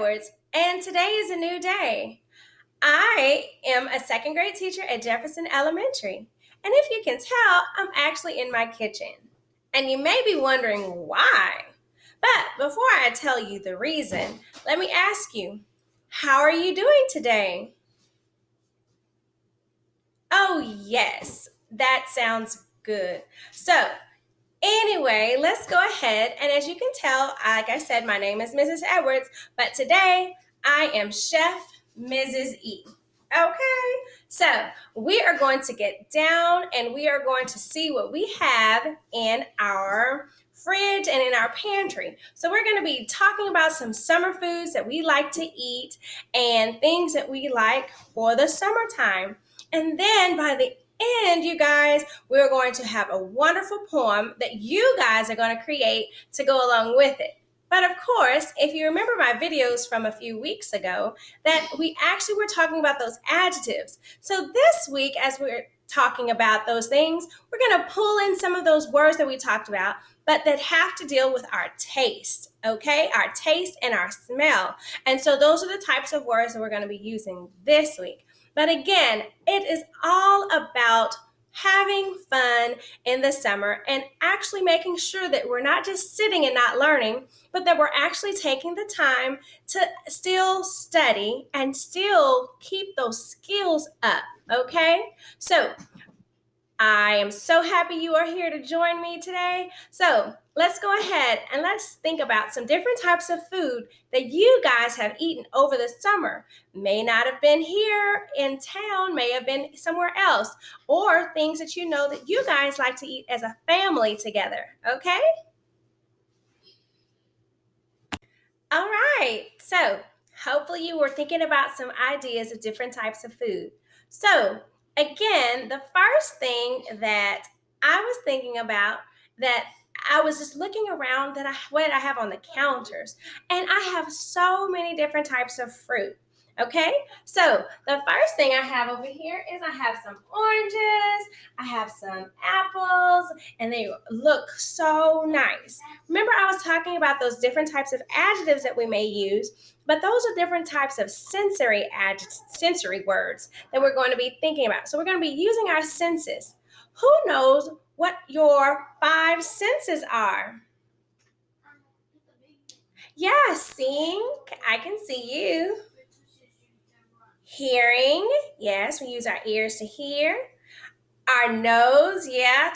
Edwards, and today is a new day. I am a second grade teacher at Jefferson Elementary, and if you can tell, I'm actually in my kitchen. And you may be wondering why. But before I tell you the reason, let me ask you, how are you doing today? Oh, yes, that sounds good. So, anyway, let's go ahead. And as you can tell, like I said, my name is Mrs. Edwards, but today I am Chef Mrs. E. Okay, so we are going to get down and we are going to see what we have in our fridge and in our pantry. So we're going to be talking about some summer foods that we like to eat and things that we like for the summertime. And then by the end, you guys, we're going to have a wonderful poem that you guys are going to create to go along with it. But of course, if you remember my videos from a few weeks ago, that we actually were talking about those adjectives. So this week, as we're talking about those things, we're going to pull in some of those words that we talked about, but that have to deal with our taste, okay? Our taste and our smell. And so those are the types of words that we're going to be using this week. But again, it is all about having fun in the summer and actually making sure that we're not just sitting and not learning, but that we're actually taking the time to still study and still keep those skills up, okay? So I am so happy you are here to join me today. So let's go ahead and let's think about some different types of food that you guys have eaten over the summer. May not have been here in town, may have been somewhere else, or things that you know that you guys like to eat as a family together, okay? All right, so hopefully you were thinking about some ideas of different types of food. So again, the first thing that I was thinking about that I was just looking around what I have on the counters, and I have so many different types of fruit. Okay, so the first thing I have over here is I have some oranges, I have some apples, and they look so nice. Remember, I was talking about those different types of adjectives that we may use, but those are different types of sensory words that we're going to be thinking about. So we're going to be using our senses. Who knows what your five senses are? Yeah, seeing, I can see you. Hearing, yes, we use our ears to hear. Our nose, yeah,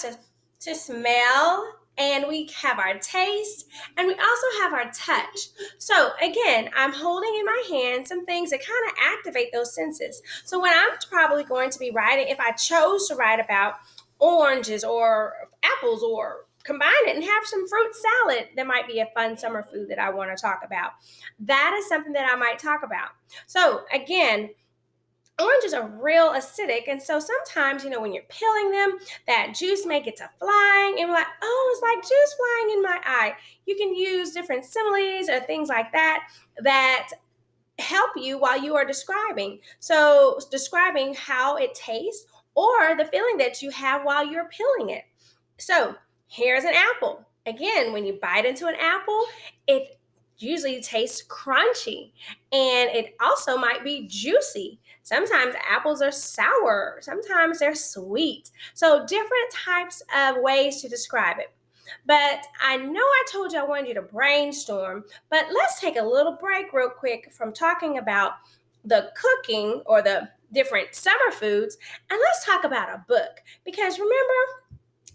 to smell. And we have our taste, and we also have our touch. So again, I'm holding in my hand some things that kind of activate those senses. So when I'm probably going to be writing, if I chose to write about oranges or apples or combine it and have some fruit salad, that might be a fun summer food that I want to talk about. That is something that I might talk about. So again, oranges are real acidic, and so sometimes, when you're peeling them, that juice may get to flying, and we're like, oh, it's like juice flying in my eye. You can use different similes or things like that help you while you are describing. So describing how it tastes or the feeling that you have while you're peeling it. So here's an apple. Again, when you bite into an apple, it usually tastes crunchy, and it also might be juicy. Sometimes apples are sour, sometimes they're sweet. So different types of ways to describe it. But I know I told you I wanted you to brainstorm, but let's take a little break real quick from talking about the cooking or the different summer foods, and let's talk about a book. Because remember,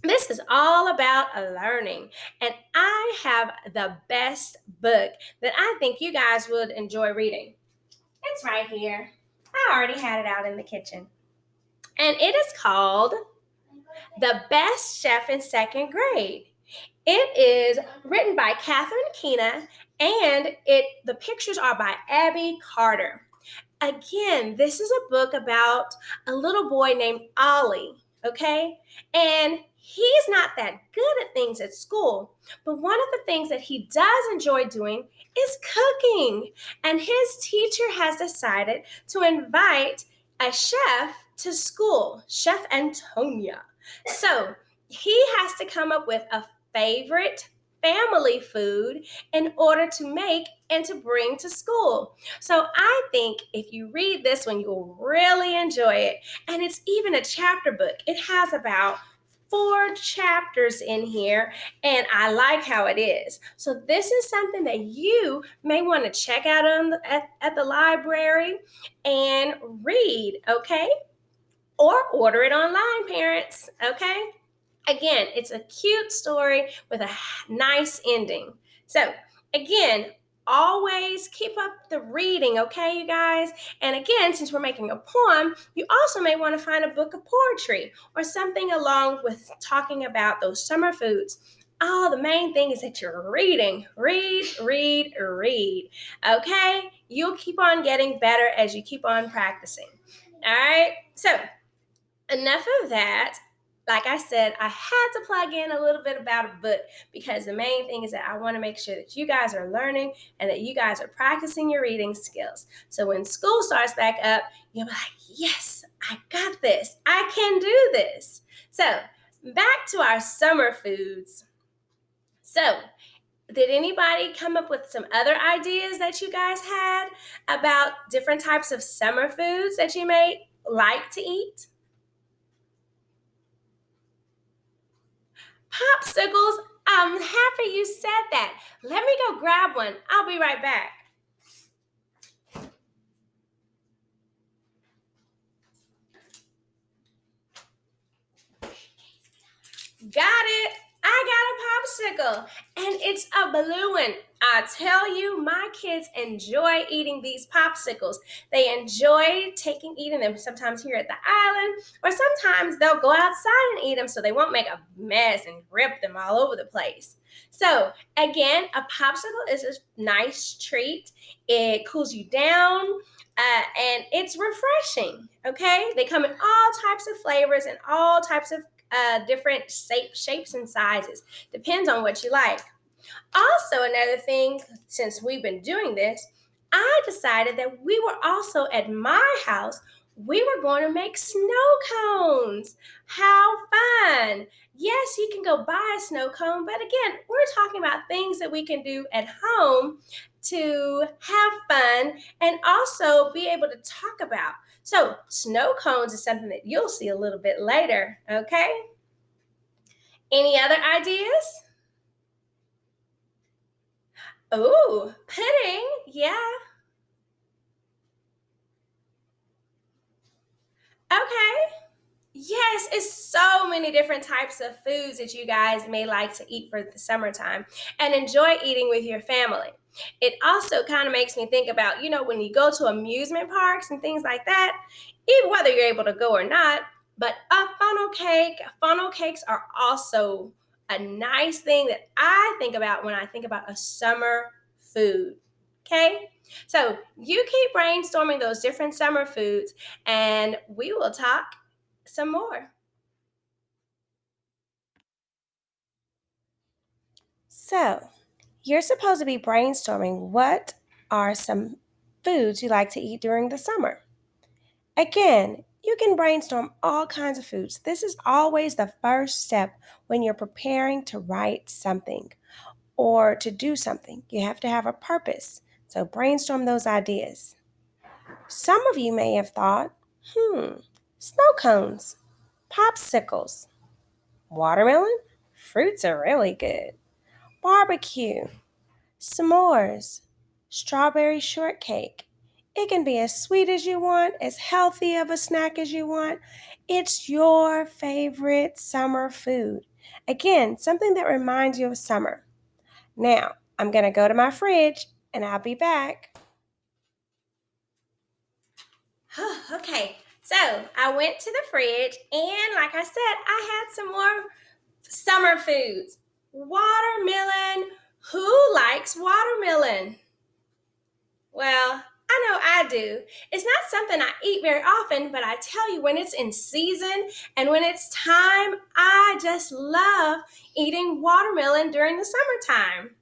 this is all about learning, and I have the best book that I think you guys would enjoy reading. It's right here. I already had it out in the kitchen. And it is called The Best Chef in Second Grade. It is written by Catherine Keener, and the pictures are by Abby Carter. Again, this is a book about a little boy named Ollie, okay? And he's not that good at things at school, but one of the things that he does enjoy doing is cooking. And his teacher has decided to invite a chef to school, Chef Antonia. So he has to come up with a favorite family food in order to make and to bring to school. So I think if you read this one, you'll really enjoy it. And it's even a chapter book. It has about 4 chapters in here, and I like how it is. So this is something that you may want to check out at the library and read, okay? Or order it online, parents, okay? Again, it's a cute story with a nice ending. So, again, always keep up the reading, okay, you guys? And again, since we're making a poem, you also may want to find a book of poetry or something along with talking about those summer foods. Oh, the main thing is that you're reading. Read, read, read. Okay? You'll keep on getting better as you keep on practicing. All right? So, enough of that. Like I said, I had to plug in a little bit about a book because the main thing is that I want to make sure that you guys are learning and that you guys are practicing your reading skills. So when school starts back up, you'll be like, yes, I got this. I can do this. So back to our summer foods. So did anybody come up with some other ideas that you guys had about different types of summer foods that you may like to eat? Popsicles. I'm happy you said that. Let me go grab one. I'll be right back. Got it. I got a popsicle, and it's a blue one. I tell you, my kids enjoy eating these popsicles. They enjoy eating them sometimes here at the island, or sometimes they'll go outside and eat them so they won't make a mess and rip them all over the place. So again, a popsicle is a nice treat. It cools you down. And it's refreshing, okay? They come in all types of flavors and all types of different shapes and sizes. Depends on what you like. Also, another thing, since we've been doing this, I decided that we were also at my house, we were going to make snow cones. How fun! Yes, you can go buy a snow cone, but again, we're talking about things that we can do at home to have fun and also be able to talk about. So, snow cones is something that you'll see a little bit later, okay? Any other ideas? Oh, pudding. Yeah. Okay. Yes, it's so many different types of foods that you guys may like to eat for the summertime and enjoy eating with your family. It also kind of makes me think about, when you go to amusement parks and things like that, even whether you're able to go or not, but a funnel cakes are also a nice thing that I think about when I think about a summer food. Okay? So you keep brainstorming those different summer foods and we will talk some more. So, you're supposed to be brainstorming what are some foods you like to eat during the summer. Again, you can brainstorm all kinds of foods. This is always the first step when you're preparing to write something or to do something. You have to have a purpose. So, brainstorm those ideas. Some of you may have thought, snow cones, popsicles, watermelon, fruits are really good. Barbecue, s'mores, strawberry shortcake. It can be as sweet as you want, as healthy of a snack as you want. It's your favorite summer food. Again, something that reminds you of summer. Now, I'm going to go to my fridge and I'll be back. Okay, so I went to the fridge and, like I said, I had some more summer foods. Watermelon. Who likes watermelon? Well, I know I do. It's not something I eat very often, but I tell you, when it's in season and when it's time, I just love eating watermelon during the summertime.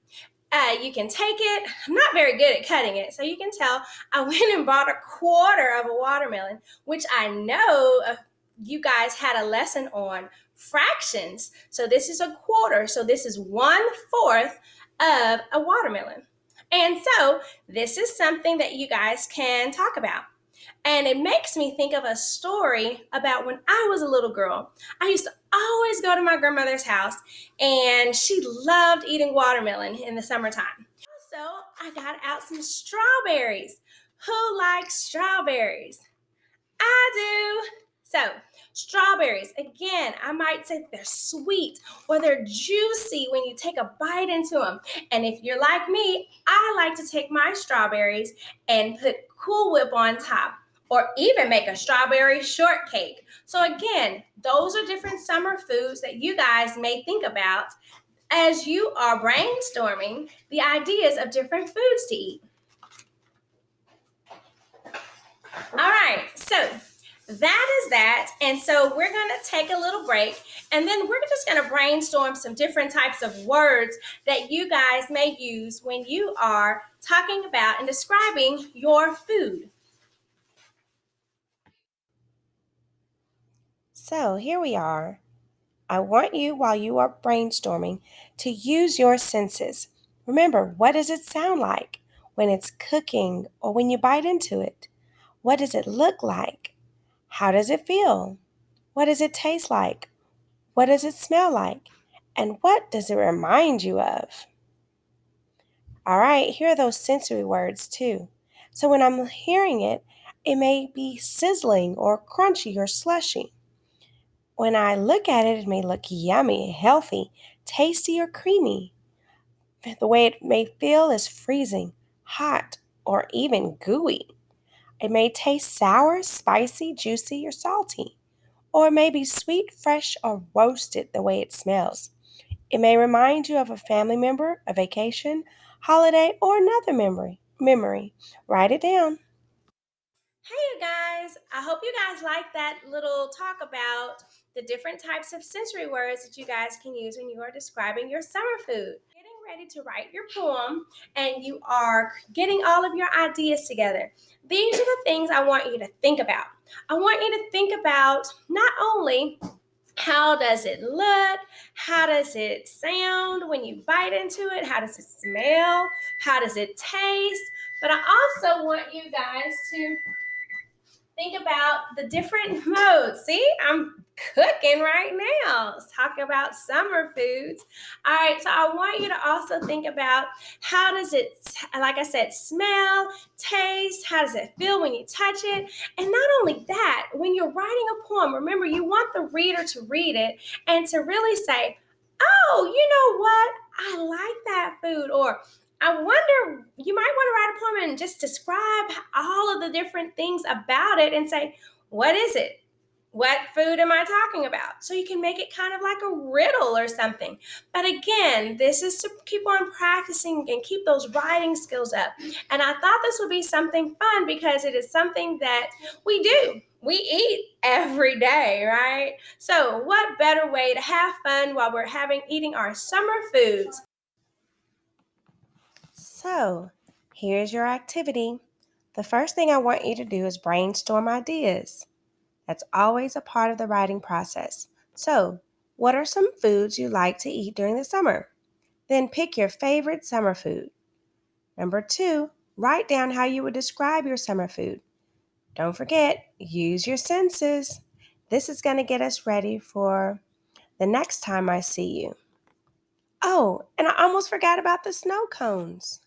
You can take it. I'm not very good at cutting it, so you can tell I went and bought a quarter of a watermelon, which I know you guys had a lesson on fractions. So this is a quarter. So this is 1/4 of a watermelon. And so this is something that you guys can talk about. And it makes me think of a story about when I was a little girl. I used to always go to my grandmother's house, and she loved eating watermelon in the summertime. So I got out some strawberries. Who likes strawberries? I do. So, strawberries, again, I might say they're sweet or they're juicy when you take a bite into them. And if you're like me, I like to take my strawberries and put Cool Whip on top or even make a strawberry shortcake. So, again, those are different summer foods that you guys may think about as you are brainstorming the ideas of different foods to eat. All right, so that is that. And so we're going to take a little break and then we're just going to brainstorm some different types of words that you guys may use when you are talking about and describing your food. So here we are. I want you, while you are brainstorming, to use your senses. Remember, what does it sound like when it's cooking or when you bite into it? What does it look like? How does it feel? What does it taste like? What does it smell like? And what does it remind you of? All right, here are those sensory words too. So when I'm hearing it, it may be sizzling or crunchy or slushy. When I look at it, it may look yummy, healthy, tasty, or creamy. The way it may feel is freezing, hot, or even gooey. It may taste sour, spicy, juicy, or salty. Or it may be sweet, fresh, or roasted the way it smells. It may remind you of a family member, a vacation, holiday, or another memory. Write it down. Hey, you guys. I hope you guys like that little talk about the different types of sensory words that you guys can use when you are describing your summer food. Getting ready to write your poem and you are getting all of your ideas together. These are the things I want you to think about. I want you to think about not only how does it look? How does it sound when you bite into it? How does it smell? How does it taste? But I also want you guys to think about the different modes. See, I'm cooking right now. Let's talk about summer foods. All right, so I want you to also think about how does it, like I said, smell, taste, how does it feel when you touch it? And not only that, when you're writing a poem, remember you want the reader to read it and to really say, oh, you know what? I like that food. Or I wonder, you might want to write a poem and just describe all of the different things about it and say, what is it? What food am I talking about? So you can make it kind of like a riddle or something. But again, this is to keep on practicing and keep those writing skills up. And I thought this would be something fun because it is something that we do. We eat every day, right? So what better way to have fun while we're eating our summer foods? So, here's your activity. The first thing I want you to do is brainstorm ideas. That's always a part of the writing process. So, what are some foods you like to eat during the summer? Then pick your favorite summer food. Number 2, write down how you would describe your summer food. Don't forget, use your senses. This is going to get us ready for the next time I see you. Oh, and I almost forgot about the snow cones.